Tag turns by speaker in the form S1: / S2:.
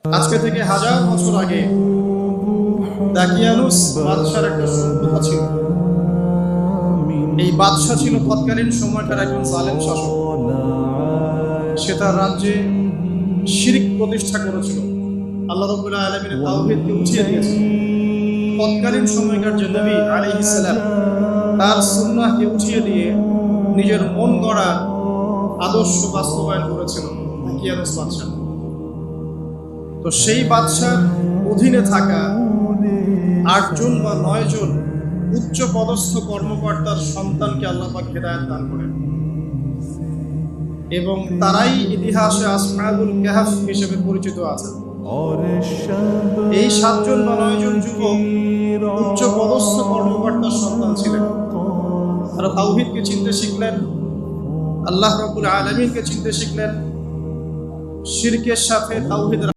S1: আজকে থেকে 1000 বছর আগে দাকিয়ানুস বাদশার একটা সভ্যতা ছিল। এই বাদশা ছিল তৎকালীন সময়কার একজন জালেম শাসক। সে তার রাজ্যে শিরক প্রতিষ্ঠা করেছিল, আল্লাহ রাব্বুল আলামিনের তাওহীদকে উঠিয়ে দিয়েছিল। তৎকালীন সময়কার যে নবী আলাইহিস সালাম তার সুন্নাহকে উঠিয়ে দিয়ে নিজের মন গড়া আদর্শ বাস্তবায়ন করেছিল দাকিয়ানুস বাদশা। তো সেই বাদশার অধীনে থাকা 8 জন বা 9 জন উচ্চ পদস্থ কর্মকর্তার সন্তানকে আল্লাহ পাক হেদায়েত দান করেন এবং তারাই ইতিহাসে আসহাবুল কাহফ হিসেবে পরিচিত আছেন। এই 7 জন বা 9 জন যুবক উচ্চ পদস্থ কর্মকর্তার সন্তান ছিলেন। তারা তাওহীদকে চিনতে শিখলেন, আল্লাহ রাব্বুল আলামিনকে চিনতে শিখলেন, শিরকের সাথে তাওহীদের